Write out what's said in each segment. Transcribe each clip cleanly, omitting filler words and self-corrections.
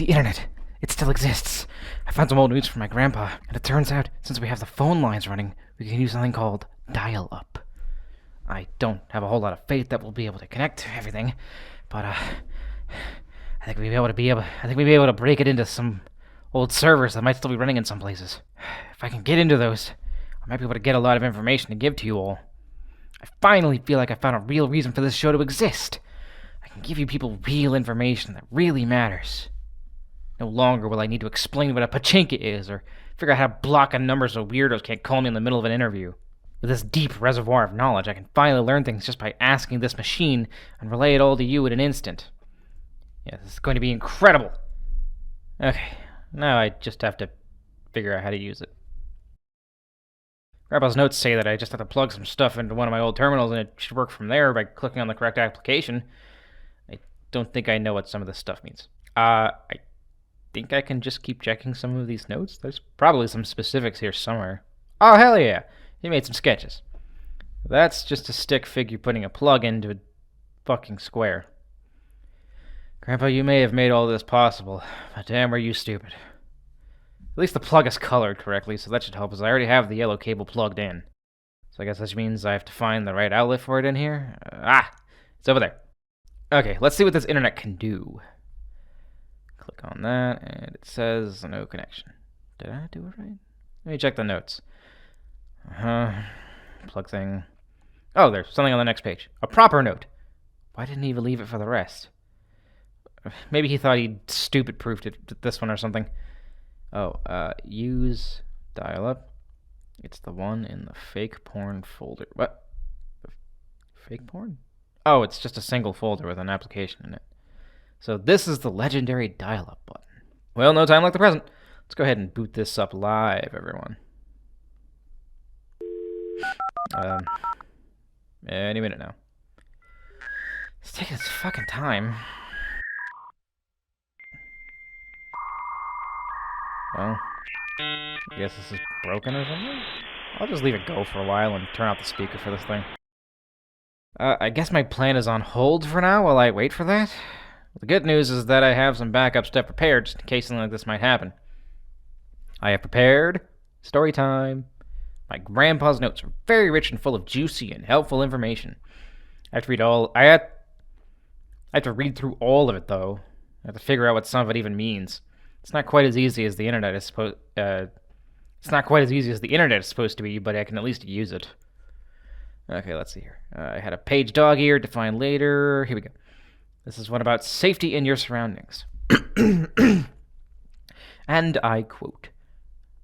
The internet. It still exists. I found some old news from my grandpa, and it turns out, since we have the phone lines running, we can use something called dial-up. I don't have a whole lot of faith that we'll be able to connect to everything, but I think we'd be able to break it into some old servers that might still be running in some places. If I can get into those, I might be able to get a lot of information to give to you all. I finally feel like I found a real reason for this show to exist. I can give you people real information that really matters. No longer will I need to explain what a pachinko is, or figure out how to block a number so weirdos can't call me in the middle of an interview. With this deep reservoir of knowledge, I can finally learn things just by asking this machine and relay it all to you in an instant. Yeah, this is going to be incredible. Okay, now I just have to figure out how to use it. Grandpa's notes say that I just have to plug some stuff into one of my old terminals and it should work from there by clicking on the correct application. I don't think I know what some of this stuff means. I think I can just keep checking some of these notes. There's probably some specifics here somewhere. Oh, hell yeah! He made some sketches. That's just a stick figure putting a plug into a fucking square. Grandpa, you may have made all this possible, but damn, were you stupid. At least the plug is colored correctly, so that should help, as I already have the yellow cable plugged in. So I guess that means I have to find the right outlet for it in here. It's over there. Okay, let's see what this internet can do. Click on that, and it says no connection. Did I do it right? Let me check the notes. Plug thing. Oh, there's something on the next page. A proper note. Why didn't he even leave it for the rest? Maybe he thought he'd stupid-proofed this one or something. Oh, use dial-up. It's the one in the fake porn folder. What? Fake porn? Oh, it's just a single folder with an application in it. So this is the legendary dial-up button. Well, no time like the present. Let's go ahead and boot this up live, everyone. Any minute now. It's taking its fucking time. Well, I guess this is broken or something? I'll just leave it go for a while and turn out the speaker for this thing. I guess my plan is on hold for now while I wait for that. The good news is that I have some backup stuff prepared just in case something like this might happen. I have prepared story time. My grandpa's notes are very rich and full of juicy and helpful information. I have to read through all of it, though. I have to figure out what some of it even means. It's not quite as easy as the internet is supposed. It's not quite as easy as the internet is supposed to be, but I can at least use it. Okay, let's see here. I had a page dog ear to find later. Here we go. This is one about safety in your surroundings. And I quote,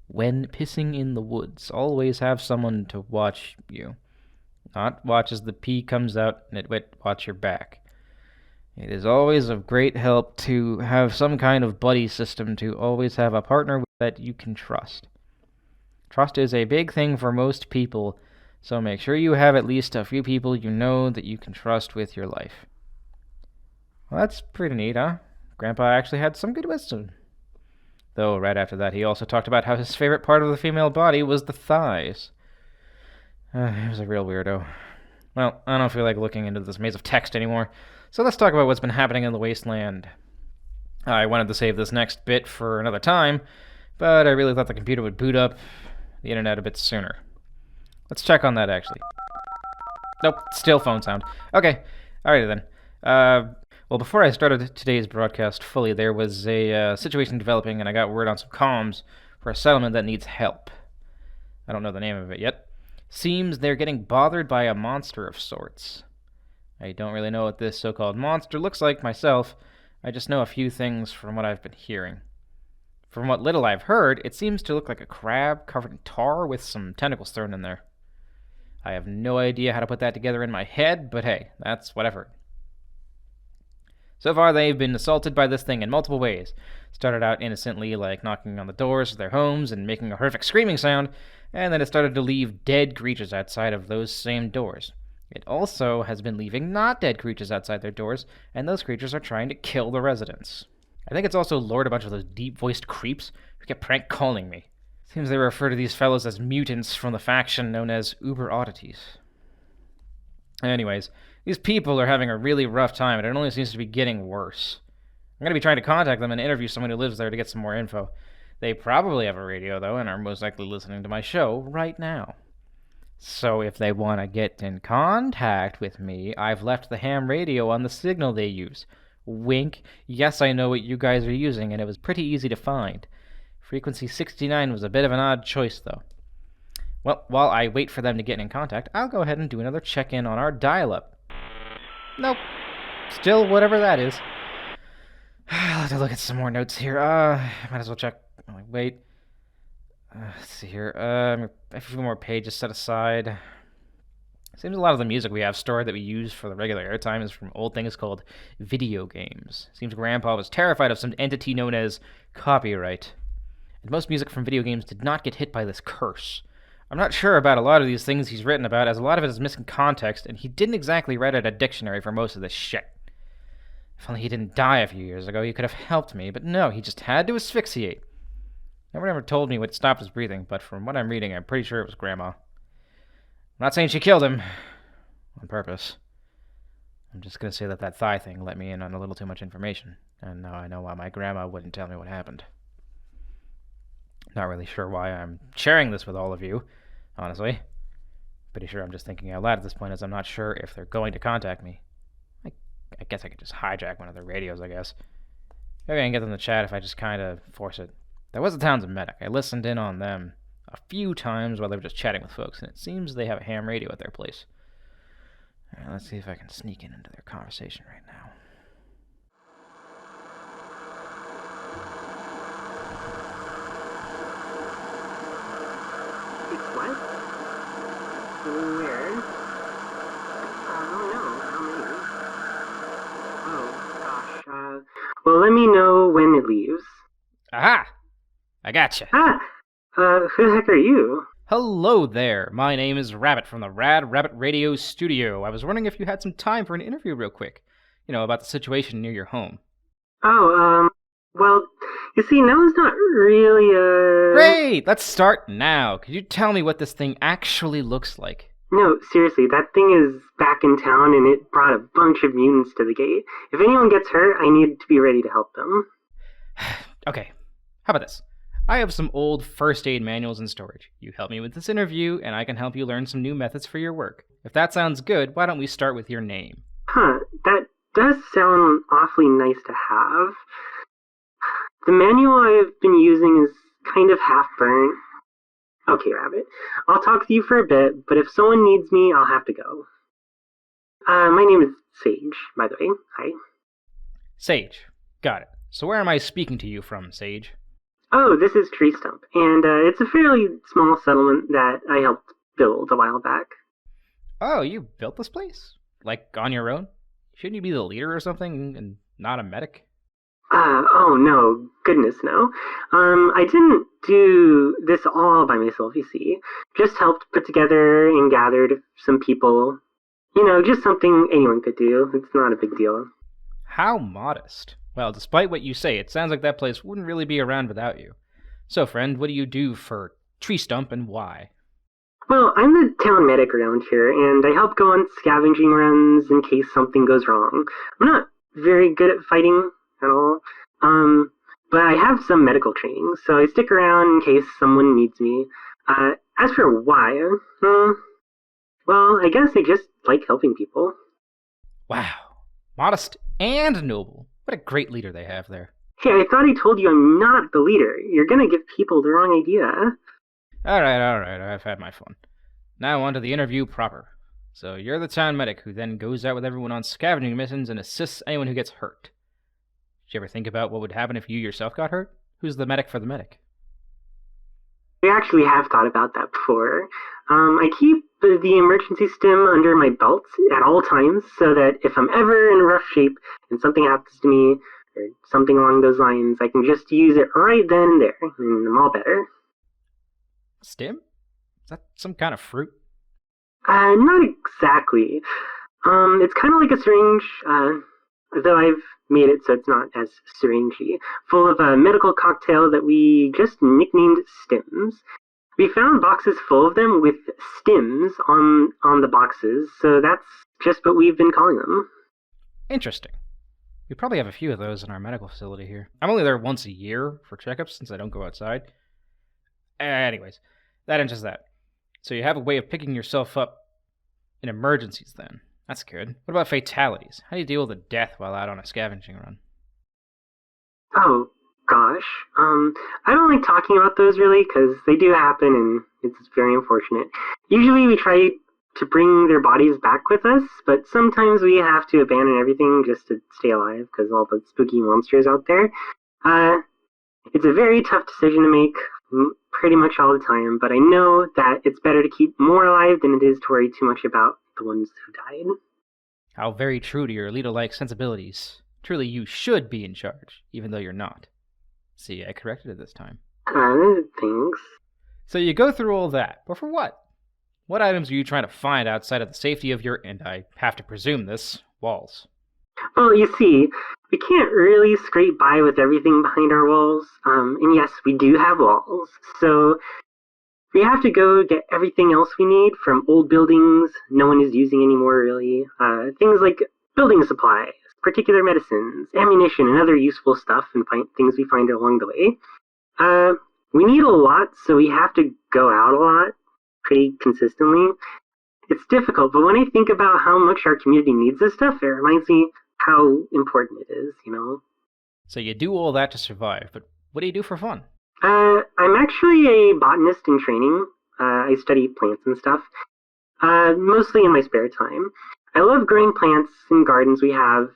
"When pissing in the woods, always have someone to watch you. Not watch as the pee comes out, nitwit, watch your back. It is always of great help to have some kind of buddy system, to always have a partner that you can trust. Trust is a big thing for most people, so make sure you have at least a few people you know that you can trust with your life." Well, that's pretty neat, huh? Grandpa actually had some good wisdom. Though right after that he also talked about how his favorite part of the female body was the thighs. He was a real weirdo. Well, I don't feel like looking into this maze of text anymore, so let's talk about what's been happening in the wasteland. I wanted to save this next bit for another time, but I really thought the computer would boot up the internet a bit sooner. Let's check on that, actually. Nope, still phone sound. Okay, alrighty then. Well, before I started today's broadcast fully, there was a situation developing, and I got word on some comms for a settlement that needs help. I don't know the name of it yet. Seems they're getting bothered by a monster of sorts. I don't really know what this so-called monster looks like myself. I just know a few things from what I've been hearing. From what little I've heard, it seems to look like a crab covered in tar with some tentacles thrown in there. I have no idea how to put that together in my head, but hey, that's what I've heard. So far, they've been assaulted by this thing in multiple ways. Started out innocently, like knocking on the doors of their homes and making a horrific screaming sound, and then it started to leave dead creatures outside of those same doors. It also has been leaving not dead creatures outside their doors, and those creatures are trying to kill the residents. I think it's also lured a bunch of those deep-voiced creeps who kept prank calling me. Seems they refer to these fellows as mutants from the faction known as Uber Oddities. Anyways, these people are having a really rough time, and it only seems to be getting worse. I'm going to be trying to contact them and interview someone who lives there to get some more info. They probably have a radio, though, and are most likely listening to my show right now. So if they want to get in contact with me, I've left the ham radio on the signal they use. Wink. Yes, I know what you guys are using, and it was pretty easy to find. Frequency 69 was a bit of an odd choice, though. Well, while I wait for them to get in contact, I'll go ahead and do another check-in on our dial-up. Nope. Still whatever that is. I'll have to look at some more notes here. Might as well check. Oh, wait. Let's see here. A few more pages set aside. Seems a lot of the music we have stored that we use for the regular airtime is from old things called video games. Seems Grandpa was terrified of some entity known as copyright. And most music from video games did not get hit by this curse. I'm not sure about a lot of these things he's written about, as a lot of it is missing context, and he didn't exactly write out a dictionary for most of this shit. If only he didn't die a few years ago, he could have helped me, but no, he just had to asphyxiate. No one ever told me what stopped his breathing, but from what I'm reading, I'm pretty sure it was Grandma. I'm not saying she killed him on purpose. I'm just going to say that thigh thing let me in on a little too much information, and now I know why my grandma wouldn't tell me what happened. Not really sure why I'm sharing this with all of you, honestly. Pretty sure I'm just thinking out loud at this point, as I'm not sure if they're going to contact me. I guess I could just hijack one of their radios, I guess. Maybe I can get them to chat if I just kind of force it. There was a Townsend medic. I listened in on them a few times while they were just chatting with folks, and it seems they have a ham radio at their place. Alright, let's see if I can sneak into their conversation right now. It's what? Where? Oh no, how many? Oh gosh, well let me know when it leaves. Aha! I gotcha. Who the heck are you? Hello there. My name is Rabbit from the Rad Rabbit Radio Studio. I was wondering if you had some time for an interview real quick. You know, about the situation near your home. Oh, well, you see, now is not really, Great! Let's start now. Could you tell me what this thing actually looks like? No, seriously, that thing is back in town and it brought a bunch of mutants to the gate. If anyone gets hurt, I need to be ready to help them. Okay, how about this? I have some old first aid manuals in storage. You help me with this interview, and I can help you learn some new methods for your work. If that sounds good, why don't we start with your name? That does sound awfully nice to have. The manual I've been using is kind of half-burnt. Okay, Rabbit, I'll talk to you for a bit, but if someone needs me, I'll have to go. My name is Sage, by the way. Hi. Sage. Got it. So where am I speaking to you from, Sage? Oh, this is Tree Stump, and it's a fairly small settlement that I helped build a while back. Oh, you built this place? Like, on your own? Shouldn't you be the leader or something, and not a medic? Oh no, goodness no. I didn't do this all by myself, you see. Just helped put together and gathered some people. You know, just something anyone could do. It's not a big deal. How modest. Well, despite what you say, it sounds like that place wouldn't really be around without you. So, friend, what do you do for Tree Stump and why? Well, I'm the town medic around here, and I help go on scavenging runs in case something goes wrong. I'm not very good at fighting at all, but I have some medical training, so I stick around in case someone needs me. As for why, well, I guess I just like helping people. Wow. Modest and noble. What a great leader they have there. Hey, I thought I told you I'm not the leader. You're gonna give people the wrong idea. Alright, I've had my fun. Now on to the interview proper. So you're the town medic who then goes out with everyone on scavenging missions and assists anyone who gets hurt. Did you ever think about what would happen if you yourself got hurt? Who's the medic for the medic? I actually have thought about that before. I keep the emergency stim under my belt at all times so that if I'm ever in rough shape and something happens to me, or something along those lines, I can just use it right then and there, and I'm all better. Stim? Is that some kind of fruit? Not exactly. It's kind of like a syringe, though I've made it so it's not as syringey, full of a medical cocktail that we just nicknamed stims. We found boxes full of them with stims on the boxes, so that's just what we've been calling them. Interesting. We probably have a few of those in our medical facility here. I'm only there once a year for checkups since I don't go outside. Anyways, that answers that. So you have a way of picking yourself up in emergencies then. That's good. What about fatalities? How do you deal with a death while out on a scavenging run? Oh, gosh. I don't like talking about those really because they do happen and it's very unfortunate. Usually we try to bring their bodies back with us, but sometimes we have to abandon everything just to stay alive because all the spooky monsters out there. It's a very tough decision to make pretty much all the time, but I know that it's better to keep more alive than it is to worry too much about the ones who died. How very true to your Alita-like sensibilities. Truly, you should be in charge, even though you're not. See, I corrected it this time. Thanks. So you go through all that, but for what? What items are you trying to find outside of the safety of your, and I have to presume this, walls? Well, you see, we can't really scrape by with everything behind our walls. And yes, we do have walls. So we have to go get everything else we need from old buildings no one is using anymore, really. Things like building supplies, particular medicines, ammunition, and other useful stuff and things we find along the way. We need a lot, so we have to go out a lot pretty consistently. It's difficult, but when I think about how much our community needs this stuff, it reminds me how important it is, you know? So you do all that to survive, but what do you do for fun? I'm actually a botanist in training. I study plants and stuff, mostly in my spare time. I love growing plants in gardens we have,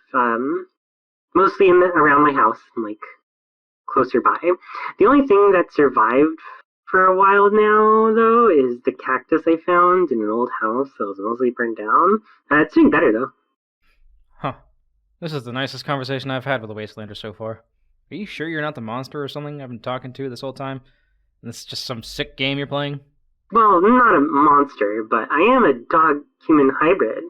mostly around my house and, like, closer by. The only thing that survived for a while now, though, is the cactus I found in an old house that was mostly burned down. It's doing better, though. Huh. This is the nicest conversation I've had with a Wastelander so far. Are you sure you're not the monster or something I've been talking to this whole time? And this is just some sick game you're playing? Well, I'm not a monster, but I am a dog-human hybrid.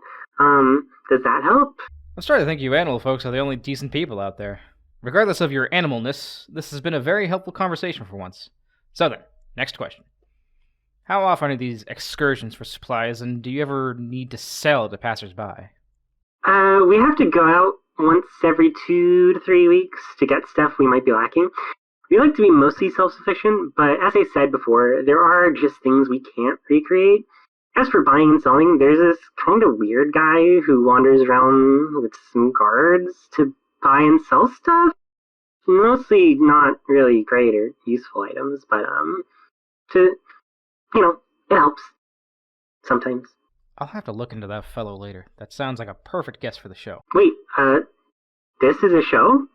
Does that help? I'm starting to think you animal folks are the only decent people out there. Regardless of your animalness, this has been a very helpful conversation for once. So then, next question. How often are these excursions for supplies, and do you ever need to sell to passersby? We have to go out once every 2 to 3 weeks to get stuff we might be lacking. We like to be mostly self-sufficient, but as I said before, there are just things we can't recreate. As for buying and selling, there's this kind of weird guy who wanders around with some guards to buy and sell stuff. Mostly not really great or useful items, but to it helps sometimes. I'll have to look into that fellow later. That sounds like a perfect guest for the show. Wait, this is a show?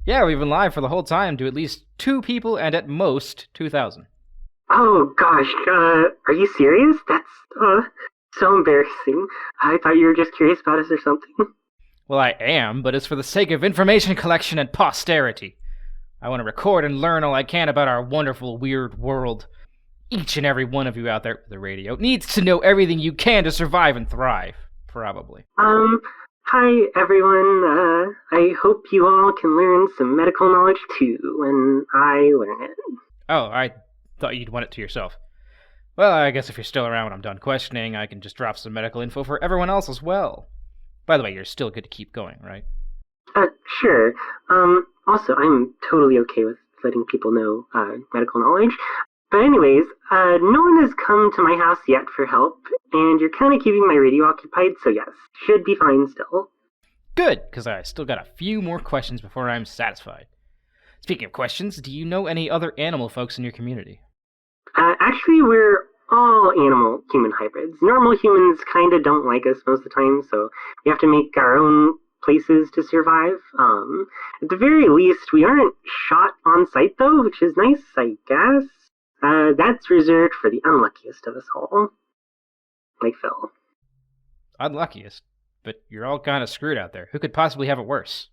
Yeah, we've been live for the whole time to at least 2 people and at most 2,000. Oh gosh, are you serious? That's so embarrassing. I thought you were just curious about us or something. Well, I am, but it's for the sake of information collection and posterity. I want to record and learn all I can about our wonderful, weird world. Each and every one of you out there with the radio needs to know everything you can to survive and thrive. Probably. Hi everyone. I hope you all can learn some medical knowledge too when I learn it. Oh, I thought you'd want it to yourself. Well, I guess if you're still around when I'm done questioning, I can just drop some medical info for everyone else as well. By the way, you're still good to keep going, right? Sure. Also, I'm totally okay with letting people know, medical knowledge. But anyways, no one has come to my house yet for help, and you're kind of keeping my radio occupied, so yes, should be fine still. Good, because I still got a few more questions before I'm satisfied. Speaking of questions, do you know any other animal folks in your community? Actually, we're all animal-human hybrids. Normal humans kind of don't like us most of the time, so we have to make our own places to survive. At the very least, we aren't shot on sight, though, which is nice, I guess. That's reserved for the unluckiest of us all. Like Phil. Unluckiest? But you're all kind of screwed out there. Who could possibly have it worse?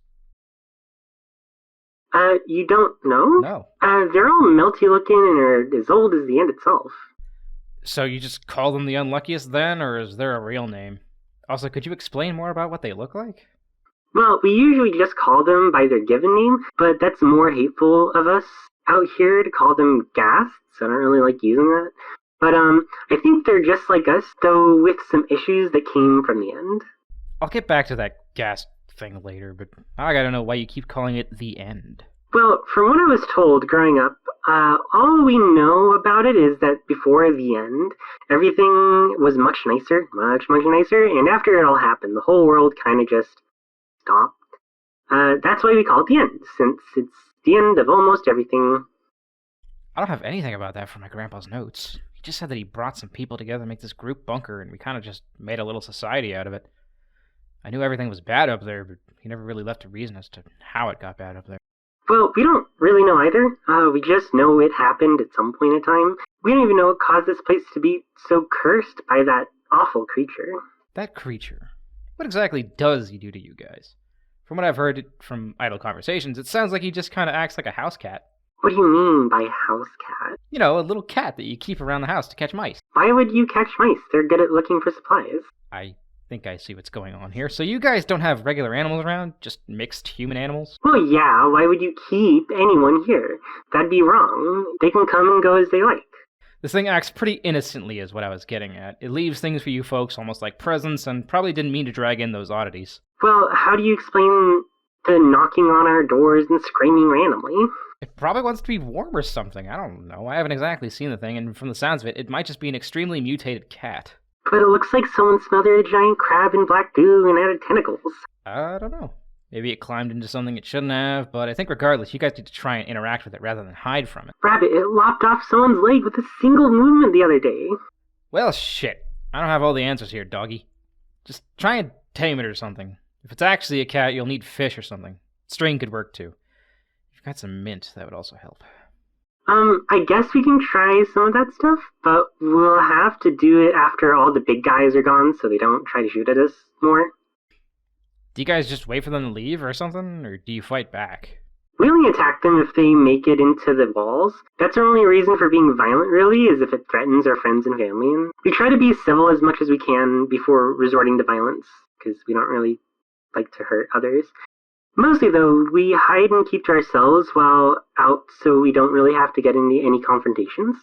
You don't know? No. They're all melty looking and are as old as the end itself. So you just call them the unluckiest then, or is there a real name? Also, could you explain more about what they look like? Well, we usually just call them by their given name, but that's more hateful of us out here to call them ghasts. I don't really like using that. But, I think they're just like us, though with some issues that came from the end. I'll get back to that ghast thing later, but now I gotta know why you keep calling it the end. Well, from what I was told growing up, all we know about it is that before the end, everything was much nicer, much, much nicer, and after it all happened, the whole world kind of just stopped. That's why we call it the end, since it's the end of almost everything. I don't have anything about that from my grandpa's notes. He just said that he brought some people together to make this group bunker, and we kind of just made a little society out of it. I knew everything was bad up there, but he never really left a reason as to how it got bad up there. Well, we don't really know either. We just know it happened at some point in time. We don't even know what caused this place to be so cursed by that awful creature. That creature? What exactly does he do to you guys? From what I've heard from idle conversations, it sounds like he just kind of acts like a house cat. What do you mean by house cat? You know, a little cat that you keep around the house to catch mice. Why would you catch mice? They're good at looking for supplies. I think I see what's going on here. So you guys don't have regular animals around? Just mixed human animals? Well, yeah, why would you keep anyone here? That'd be wrong. They can come and go as they like. This thing acts pretty innocently is what I was getting at. It leaves things for you folks almost like presents and probably didn't mean to drag in those oddities. Well, how do you explain the knocking on our doors and screaming randomly? It probably wants to be warm or something. I don't know. I haven't exactly seen the thing, and from the sounds of it, it might just be an extremely mutated cat. But it looks like someone smothered a giant crab in black goo and added tentacles. I don't know. Maybe it climbed into something it shouldn't have, but I think regardless, you guys need to try and interact with it rather than hide from it. Rabbit, it lopped off someone's leg with a single movement the other day. Well, shit. I don't have all the answers here, doggy. Just try and tame it or something. If it's actually a cat, you'll need fish or something. String could work too. If you've got some mint, that would also help. I guess we can try some of that stuff, but we'll have to do it after all the big guys are gone so they don't try to shoot at us more. Do you guys just wait for them to leave or something, or do you fight back? We only attack them if they make it into the walls. That's our only reason for being violent, really, is if it threatens our friends and family. And we try to be civil as much as we can before resorting to violence, because we don't really like to hurt others. Mostly, though, we hide and keep to ourselves while out so we don't really have to get into any confrontations.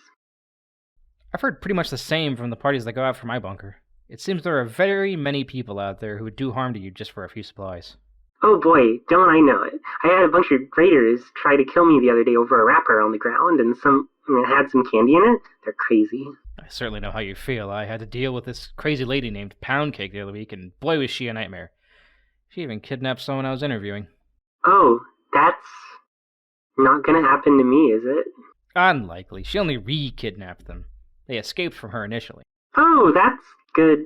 I've heard pretty much the same from the parties that go out for my bunker. It seems there are very many people out there who would do harm to you just for a few supplies. Oh boy, don't I know it. I had a bunch of raiders try to kill me the other day over a wrapper on the ground, and it had some candy in it. They're crazy. I certainly know how you feel. I had to deal with this crazy lady named Pound Cake the other week, and boy was she a nightmare. She even kidnapped someone I was interviewing. Oh, that's not gonna happen to me, is it? Unlikely. She only re-kidnapped them. They escaped from her initially. Oh, that's good,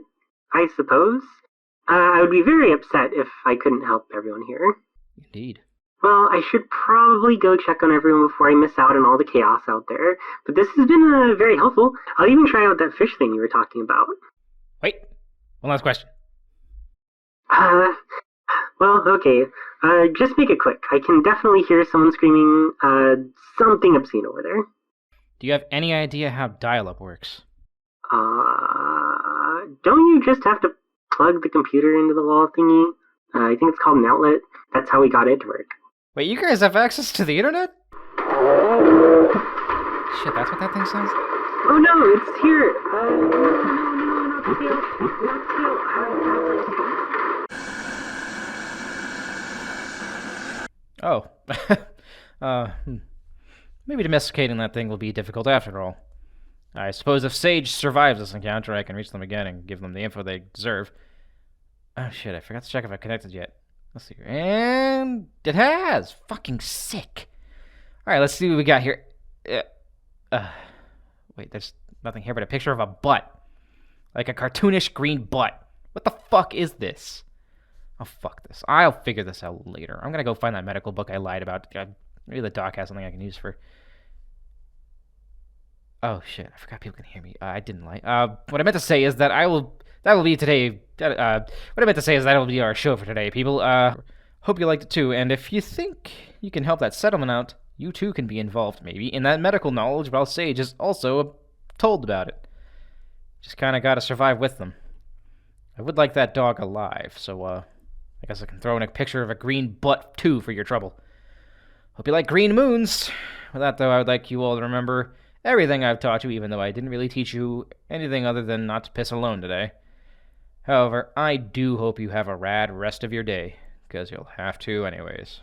I suppose. I would be very upset if I couldn't help everyone here. Indeed. Well, I should probably go check on everyone before I miss out on all the chaos out there, but this has been very helpful. I'll even try out that fish thing you were talking about. Wait, one last question. Well, okay. Just make it quick. I can definitely hear someone screaming, something obscene over there. Do you have any idea how dial-up works? Don't you just have to plug the computer into the wall thingy? I think it's called an outlet. That's how we got it to work. Wait, you guys have access to the internet? Shit, that's what that thing sounds like? Oh no, it's here! No, not Theo. Not Theo. Oh. Maybe domesticating that thing will be difficult after all. I suppose if Sage survives this encounter, I can reach them again and give them the info they deserve. Oh shit, I forgot to check if I connected yet. Let's see here. And it has! Fucking sick! Alright, let's see what we got here. Wait, there's nothing here but a picture of a butt. Like a cartoonish green butt. What the fuck is this? Oh, fuck this. I'll figure this out later. I'm gonna go find that medical book I lied about. Maybe the doc has something I can use for... Oh, shit. I forgot people can hear me. I didn't lie. What I meant to say is that that will be today... what I meant to say is that will be our show for today, people. Hope you liked it too, and if you think you can help that settlement out, you too can be involved, maybe, in that medical knowledge while Sage is also told about it. Just kinda gotta survive with them. I would like that dog alive, so, I guess I can throw in a picture of a green butt, too, for your trouble. Hope you like green moons. With that, though, I would like you all to remember everything I've taught you, even though I didn't really teach you anything other than not to piss alone today. However, I do hope you have a rad rest of your day. because you'll have to anyways.